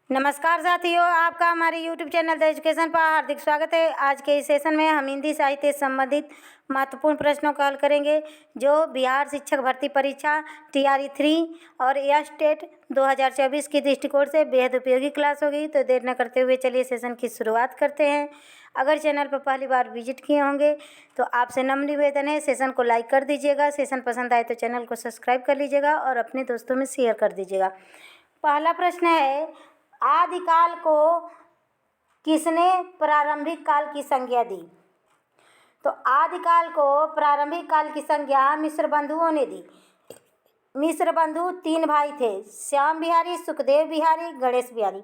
नमस्कार साथियों, आपका हमारे YouTube चैनल द एजुकेशन पर हार्दिक स्वागत है। आज के इस सेशन में हम हिंदी साहित्य से संबंधित महत्वपूर्ण प्रश्नों का हल करेंगे जो बिहार शिक्षक भर्ती परीक्षा TRE 3 और एस्टेट 2024 की दृष्टिकोण से बेहद उपयोगी क्लास होगी। तो देर न करते हुए चलिए सेशन की शुरुआत करते हैं। अगर चैनल पर पहली बार विजिट किए होंगे तो आपसे नम्र निवेदन है, सेशन को लाइक कर दीजिएगा। सेशन पसंद आए तो चैनल को सब्सक्राइब कर लीजिएगा और अपने दोस्तों में शेयर कर दीजिएगा। पहला प्रश्न है, आदिकाल को किसने प्रारंभिक काल की संज्ञा दी? तो आदिकाल को प्रारंभिक काल की संज्ञा मिश्र बंधुओं ने दी। मिश्र बंधु 3 भाई थे, श्याम बिहारी, सुखदेव बिहारी, गणेश बिहारी।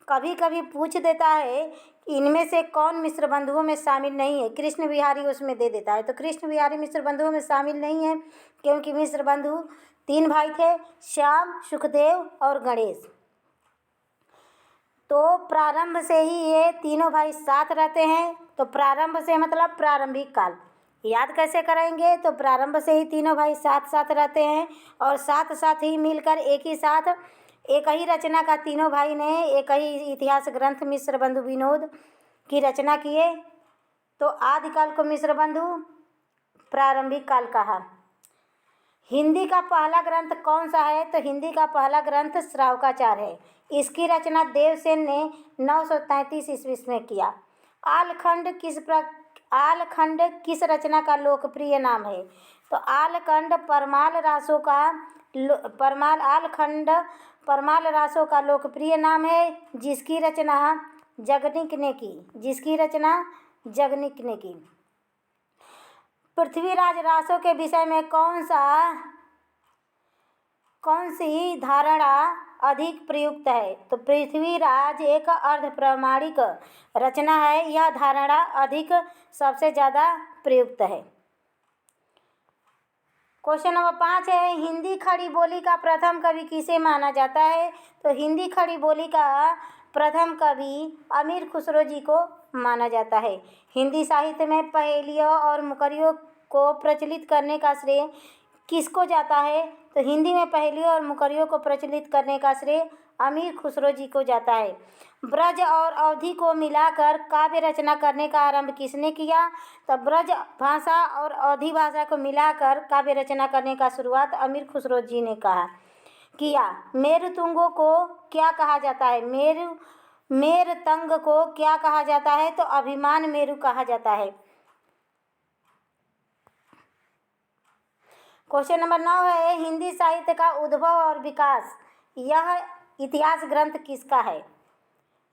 कभी कभी पूछ देता है इनमें से कौन मिश्र बंधुओं में शामिल नहीं है, कृष्ण बिहारी उसमें दे देता है। तो कृष्ण बिहारी मिश्र बंधुओं में शामिल नहीं है क्योंकि मिश्र बंधु 3 भाई थे, श्याम, सुखदेव और गणेश। तो प्रारंभ से ही ये तीनों भाई साथ रहते हैं। तो प्रारंभ से मतलब प्रारंभिक काल याद कैसे करेंगे? तो प्रारंभ से ही तीनों भाई साथ साथ रहते हैं और साथ साथ ही मिलकर एक ही रचना का तीनों भाई ने एक ही इतिहास ग्रंथ मिश्र बंधु विनोद की रचना किए। तो आदिकाल को मिश्र बंधु प्रारंभिक काल कहा। हिंदी का पहला ग्रंथ कौन सा है? तो हिंदी का पहला ग्रंथ श्रावकाचार है। इसकी रचना देवसेन ने 933 ईस्वी में किया। आलखंड किस रचना का लोकप्रिय नाम है? तो आलखंड परमाल रासों का लोकप्रिय नाम है जिसकी रचना जगनिक ने की। पृथ्वीराज रासों के विषय में कौन सी धारणा अधिक प्रयुक्त है? तो पृथ्वीराज एक अर्धप्रमाणिक रचना है, यह धारणा सबसे ज़्यादा प्रयुक्त है। क्वेश्चन नंबर 5 है, हिंदी खड़ी बोली का प्रथम कवि किसे माना जाता है? तो हिंदी खड़ी बोली का प्रथम कवि अमीर खुसरो जी को माना जाता है। हिंदी साहित्य में पहेलियों और मुकरियों को प्रचलित करने का श्रेय किसको जाता है? तो हिंदी में पहेलियों और मुकरियों को प्रचलित करने का श्रेय अमीर खुसरो जी को जाता है। ब्रज और अवधी को मिलाकर काव्य रचना करने का आरंभ किसने किया? तो ब्रज भाषा और अवधी भाषा को मिलाकर काव्य रचना करने का शुरुआत अमीर खुसरो जी ने किया। मेरुतुंगों को क्या कहा जाता है? मेरतंग को क्या कहा जाता है? तो अभिमान मेरु कहा जाता है। क्वेश्चन नंबर 9 है, हिंदी साहित्य का उद्भव और विकास, यह इतिहास ग्रंथ किसका है?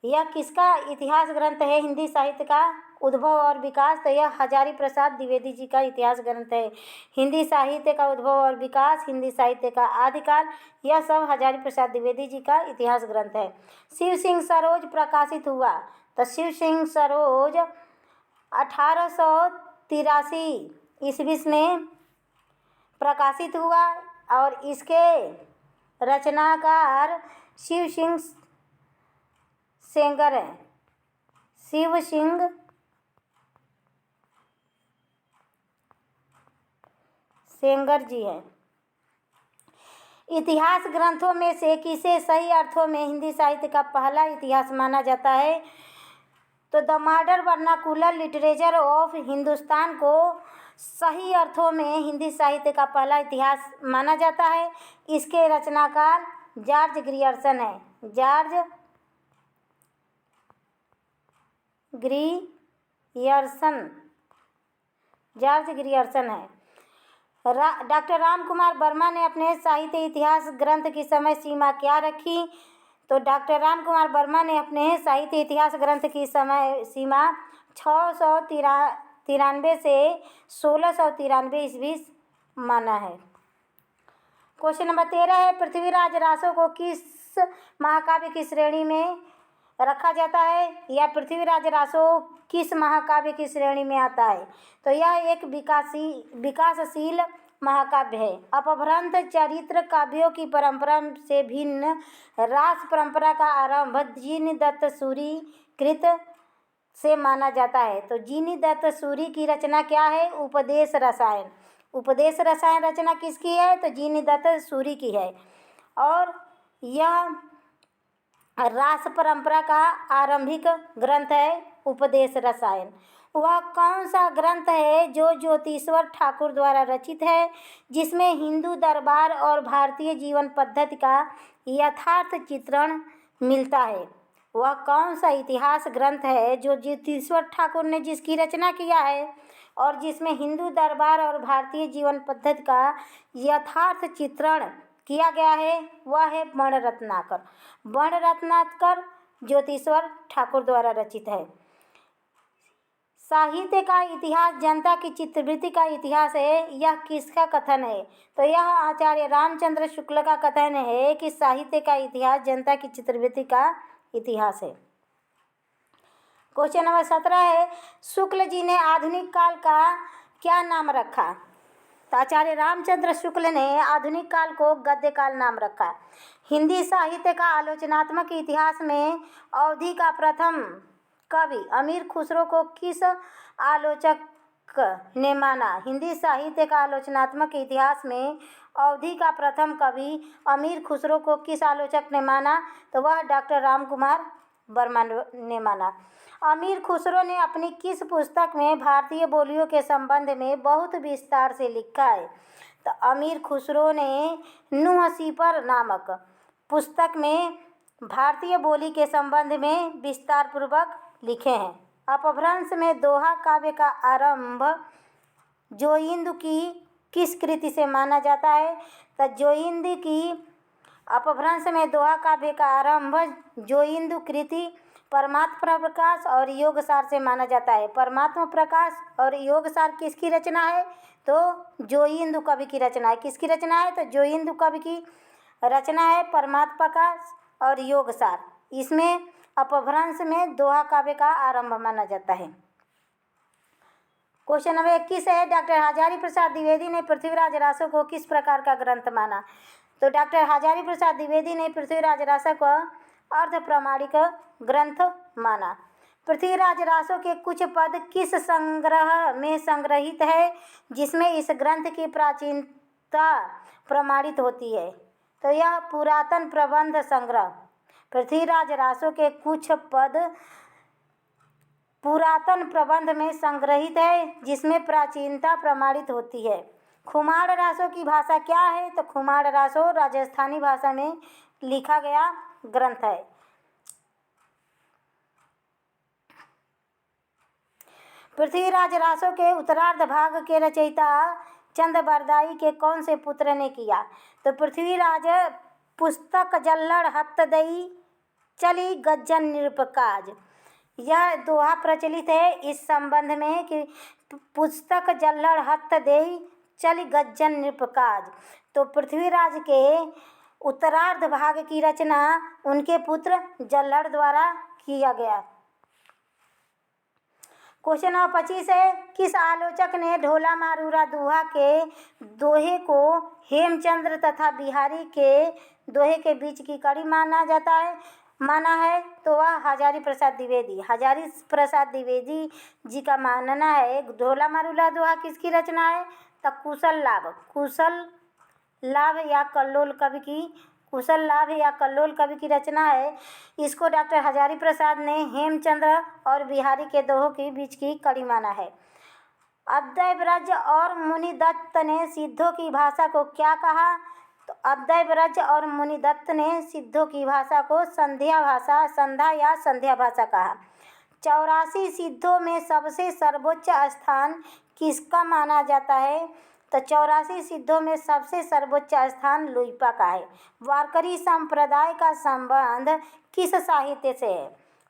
यह किसका इतिहास ग्रंथ है हिंदी साहित्य का उद्भव और विकास? तो यह हजारी प्रसाद द्विवेदी जी का इतिहास ग्रंथ है। हिंदी साहित्य का उद्भव और विकास, हिंदी साहित्य का आदिकाल, यह सब हजारी प्रसाद द्विवेदी जी का इतिहास ग्रंथ है। शिव सिंह सरोज प्रकाशित हुआ। तो शिव सिंह सरोज 1883 ईस्वी में प्रकाशित हुआ और इसके रचनाकार शिव सिंह सेंगर जी हैं। इतिहास ग्रंथों में से किसे सही अर्थों में हिंदी साहित्य का पहला इतिहास माना जाता है? तो the modern vernacular literature of Hindustan को सही अर्थों में हिंदी साहित्य का पहला इतिहास माना जाता है। इसके रचनाकार जॉर्ज ग्रियर्सन है। जॉर्ज ग्रियर्सन है। डॉक्टर राम कुमार वर्मा ने अपने साहित्य इतिहास ग्रंथ की समय सीमा क्या रखी? तो डॉक्टर राम कुमार वर्मा ने अपने साहित्य इतिहास ग्रंथ की समय सीमा 693 से 1693 ईस्वी माना है। क्वेश्चन नंबर 13 है, पृथ्वीराज रासों को किस महाकाव्य की श्रेणी में रखा जाता है? या पृथ्वीराज रासों किस महाकाव्य की श्रेणी में आता है? तो यह एक विकासशील महाकाव्य है। अपभ्रंश चरित्र काव्यों की परंपरा से भिन्न रास परंपरा का आरंभ जिन दत्त सूरी कृत से माना जाता है। तो जिन दत्त सूरी की रचना क्या है? उपदेश रसायन रचना किसकी है? तो जिन दत्त सूरी की है। और यह रास परंपरा का आरंभिक ग्रंथ है उपदेश रसायन। वह कौन सा ग्रंथ है जो ज्योतिश्वर ठाकुर द्वारा रचित है, जिसमें हिंदू दरबार और भारतीय जीवन पद्धति का यथार्थ चित्रण मिलता है? वह कौन सा इतिहास ग्रंथ है जो ज्योतिश्वर ठाकुर ने जिसकी रचना किया है और जिसमें हिंदू दरबार और भारतीय जीवन पद्धति का यथार्थ चित्रण किया गया है? वह है बणरत्नाकर। बणरत्नाकर ज्योतिश्वर ठाकुर द्वारा रचित है। साहित्य का इतिहास जनता की चित्तवृत्ति का इतिहास है, यह किसका कथन है? तो यह आचार्य रामचंद्र शुक्ल का कथन है कि साहित्य का इतिहास जनता की चित्तवृत्ति का इतिहास है। क्वेश्चन नंबर 17 है, शुक्ल जी ने आधुनिक काल का क्या नाम रखा? तो आचार्य रामचंद्र शुक्ल ने आधुनिक काल को गद्य काल नाम रखा। हिंदी साहित्य का आलोचनात्मक इतिहास में अवधि का प्रथम कवि अमीर खुसरो को किस आलोचक ने माना? हिंदी साहित्य का आलोचनात्मक इतिहास में अवधि का प्रथम कवि अमीर खुसरो को किस आलोचक ने माना? तो वह डॉक्टर राम कुमार वर्मा ने माना। अमीर खुसरो ने अपनी किस पुस्तक में भारतीय बोलियों के संबंध में बहुत विस्तार से लिखा है? तो अमीर खुसरो ने नूह सीपर नामक पुस्तक में भारतीय बोली के संबंध में विस्तार पूर्वक लिखे हैं। अपभ्रंश में दोहा काव्य का आरंभ जोइंद की किस कृति से माना जाता है? तो जोइंद की अपभ्रंश में दोहा काव्य का आरंभ जोइंद कृति परमात्मा प्रकाश और योगसार से माना जाता है। परमात्मा प्रकाश और योगसार किसकी रचना है? तो जोइंद कवि की रचना है। किसकी रचना है? तो जोइंद कवि की रचना है परमात्मा प्रकाश और योगसार। इसमें अपभ्रंश में दोहा काव्य का आरंभ माना जाता है। क्वेश्चन नंबर 21 है, डॉक्टर हजारी प्रसाद द्विवेदी ने पृथ्वीराज रासो को किस प्रकार का ग्रंथ माना? तो डॉक्टर हजारी प्रसाद द्विवेदी ने पृथ्वीराज रासो को अर्ध प्रमाणिक ग्रंथ माना। पृथ्वीराज रासो के कुछ पद किस संग्रह में संग्रहित है जिसमें इस ग्रंथ की प्राचीनता प्रमाणित होती है? तो यह पुरातन प्रबंध संग्रह। पृथ्वीराज रासो के कुछ पद पुरातन प्रबंध में संग्रहित है जिसमें प्राचीनता प्रमाणित होती है। खुमाड़ रासो की भाषा क्या है? तो खुमाड़ रासो राजस्थानी भाषा में लिखा गया ग्रंथ है। पृथ्वीराज रासो के उत्तरार्ध भाग के रचयिता चंद बरदाई के कौन से पुत्र ने किया? तो पृथ्वीराज पुस्तक जल्लड़ हत्त दई चली गज्जन निरपकाज। यह दोहा प्रचलित है इस संबंध में कि पुस्तक जल्लड़ हत्त देई चली गज्जन निरपकाज। तो पृथ्वीराज के उत्तरार्ध भाग की रचना उनके पुत्र जल्लड़ द्वारा किया गया। क्वेश्चन नंबर 25 है, किस आलोचक ने ढोला मारूरा दोहा के दोहे को हेमचंद्र तथा बिहारी के दोहे के बीच की कड़ी माना है? तो वह हजारी प्रसाद द्विवेदी। हजारी प्रसाद द्विवेदी जी का मानना है ढोला मारूरा दोहा किसकी रचना है? तो कुशल लाभ या कल्लोल कवि की रचना है। इसको डॉक्टर हजारी प्रसाद ने हेमचंद्र और बिहारी के दोहों के बीच की कड़ी माना है। अद्वैव्रज और मुनिदत्त ने सिद्धों की भाषा को क्या कहा? तो अद्वैव्रज और मुनिदत्त ने सिद्धों की भाषा को संध्या या संध्या भाषा कहा। 84 सिद्धों में सबसे सर्वोच्च स्थान किसका माना जाता है? तो 84 सिद्धों में सबसे सर्वोच्च स्थान लुइपा का है। वारकरी संप्रदाय का संबंध किस साहित्य से है?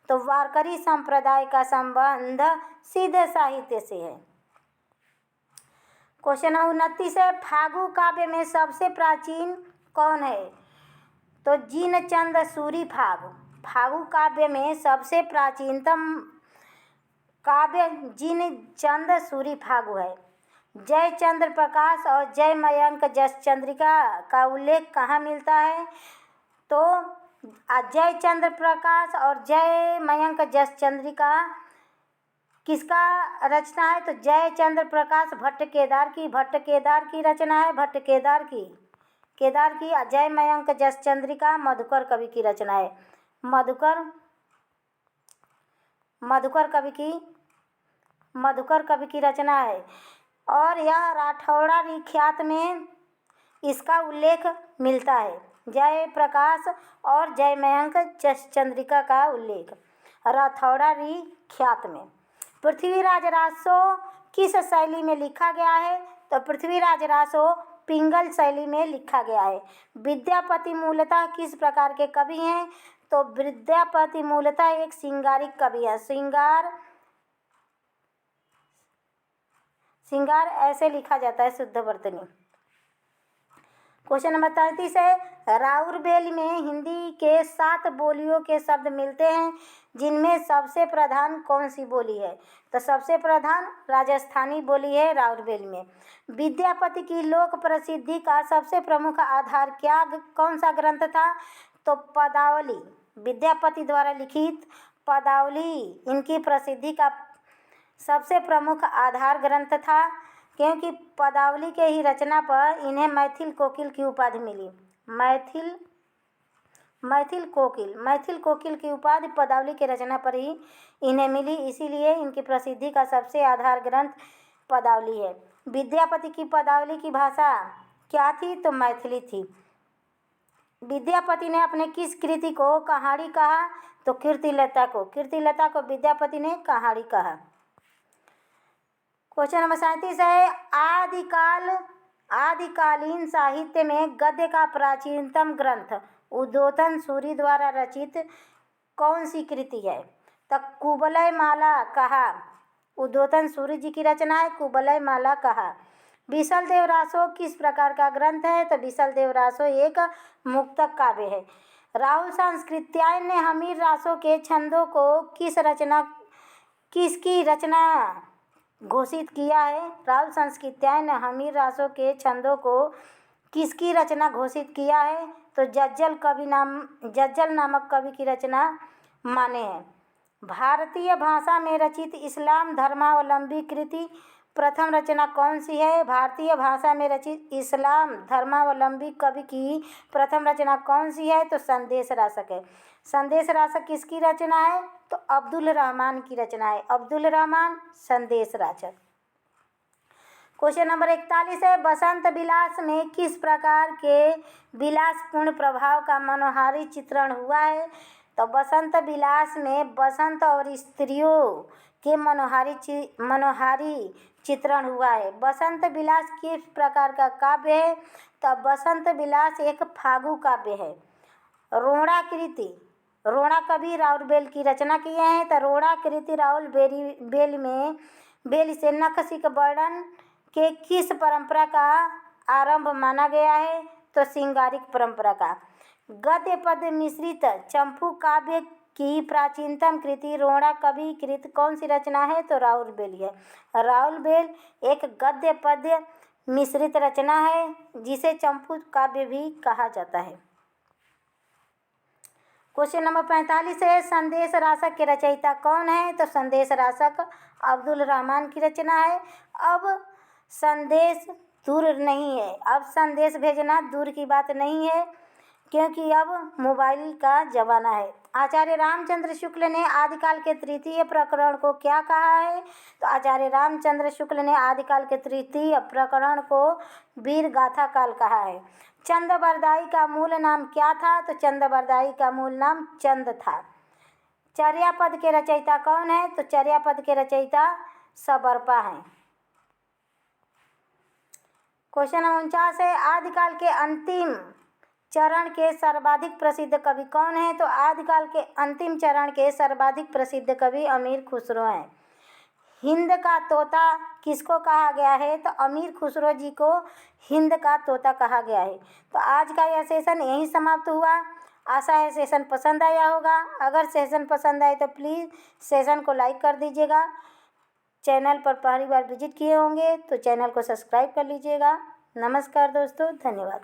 तो वारकरी संप्रदाय का संबंध सिद्ध साहित्य से है। क्वेश्चन 29 है, फागु काव्य में सबसे प्राचीन कौन है? तो जिनचंद सूरी फागु काव्य में सबसे प्राचीनतम काव्य जिनचंद सूरी फागु है। जयचंद्र प्रकाश और जय मयंक जस चंद्रिका का उल्लेख कहाँ मिलता है? तो जयचंद्र प्रकाश और जय मयंक जस चंद्रिका किसका रचना है? तो जयचंद्र प्रकाश भट्ट केदार की रचना है। भट्ट केदार की। जय मयंक जस चंद्रिका मधुकर कवि की रचना है। मधुकर कवि की रचना है और यह राठौड़ा ख्यात में इसका उल्लेख मिलता है। जय प्रकाश और जय मयंक चंद्रिका का उल्लेख राठौड़ा ख्यात में। पृथ्वीराज रासो किस शैली में लिखा गया है? तो पृथ्वीराज रासो पिंगल शैली में लिखा गया है। विद्यापति मूलतः किस प्रकार के कवि हैं? तो विद्यापति मूलतः एक श्रृंगारिक कवि है। श्रृंगार ऐसे लिखा जाता है शुद्ध वर्तनी। क्वेश्चन नंबर 33 है राउरकेला में हिंदी के 7 बोलियों के शब्द मिलते हैं, जिनमें सबसे प्रधान कौन सी बोली है? तो सबसे प्रधान राजस्थानी बोली है राउरकेला में। विद्यापति की लोक प्रसिद्धि का सबसे प्रमुख आधार कौन सा ग्रंथ था? तो पदावली। विद्यापति द्वारा लिखित पदावली इनकी प्रसिद्धि का सबसे प्रमुख आधार ग्रंथ था, क्योंकि पदावली के ही रचना पर इन्हें मैथिल कोकिल की उपाधि मिली। मैथिल कोकिल की उपाधि पदावली के रचना पर ही इन्हें मिली, इसीलिए इनकी प्रसिद्धि का सबसे आधार ग्रंथ पदावली है। विद्यापति की पदावली की भाषा क्या थी? तो मैथिली थी। विद्यापति ने अपने किस कृति को कहानी कहा? तो कीर्तिलता को विद्यापति ने कहानी कहा। क्वेश्चन नंबर 37 है आदिकालीन साहित्य में गद्य का प्राचीनतम ग्रंथ उद्बोधन सूरि द्वारा रचित कौन सी कृति है? तो कुवलय माला कहा। उद्बोधन सूरि जी की रचना है कुवलय माला कहा। विसल देव रासो किस प्रकार का ग्रंथ है? तो विसल देव रासो एक मुक्तक काव्य है। राहुल सांस्कृत्यायन ने हमीर रासो के छंदों को किसकी रचना घोषित किया है? राहुल सांस्कृत्यायन ने हमीर रासो के छंदों को किसकी रचना घोषित किया है? तो जज्जल नामक कवि की रचना माने हैं। भारतीय भाषा में रचित इस्लाम धर्मावलंबी कृति प्रथम रचना कौन सी है? भारतीय भाषा में रचित इस्लाम धर्मावलंबी कवि की प्रथम रचना कौन सी है? तो संदेश रासक है। संदेश रासक किसकी रचना है? तो अब्दुल रहमान की रचना है। अब्दुल रहमान संदेश रासक। क्वेश्चन नंबर 41 है बसंत विलास में किस प्रकार के विलासपूर्ण प्रभाव का मनोहारी चित्रण हुआ है? तो बसंत विलास में बसंत और स्त्रियों के मनोहारी चित्रण हुआ है। बसंत विलास किस प्रकार का काव्य है? तो बसंत विलास एक फागु काव्य है। रोड़ा कवि राउरकेला की रचना किए हैं। तो रोड़ा कृति राउरकेला से नखशिख वर्णन के किस परंपरा का आरंभ माना गया है? तो श्रृंगारिक परंपरा का। गद्य पद्य मिश्रित चंपू काव्य की प्राचीनतम कृति रोड़ा कवि कृत कौन सी रचना है? तो राउरकेला है। राउरकेला एक गद्य पद्य मिश्रित रचना है, जिसे चंपू काव्य भी कहा जाता है। क्वेश्चन नंबर 45 है संदेश रासक के रचयिता कौन है? तो संदेश रासक अब्दुल रहमान की रचना है। अब संदेश दूर नहीं है, अब संदेश भेजना दूर की बात नहीं है, क्योंकि अब मोबाइल का ज़माना है। आचार्य रामचंद्र शुक्ल ने आदिकाल के तृतीय प्रकरण को क्या कहा है? तो आचार्य रामचंद्र शुक्ल ने आदिकाल के तृतीय प्रकरण को वीर गाथा काल कहा है। चंदबरदाई का मूल नाम क्या था? तो चंदबरदाई का मूल नाम चंद था। चर्यापद के रचयिता कौन है? तो चर्यापद के रचयिता सबरपा हैं। क्वेश्चन नंबर 49 है आदिकाल के अंतिम चरण के सर्वाधिक प्रसिद्ध कवि कौन है? तो आदिकाल के अंतिम चरण के सर्वाधिक प्रसिद्ध कवि अमीर खुसरो हैं। हिंद का तोता किसको कहा गया है? तो अमीर खुसरो जी को हिंद का तोता कहा गया है। तो आज का यह सेशन यहीं समाप्त हुआ। आशा है सेशन पसंद आया होगा। अगर सेशन पसंद आए तो प्लीज़ सेशन को लाइक कर दीजिएगा। चैनल पर पहली बार विजिट किए होंगे तो चैनल को सब्सक्राइब कर लीजिएगा। नमस्कार दोस्तों, धन्यवाद।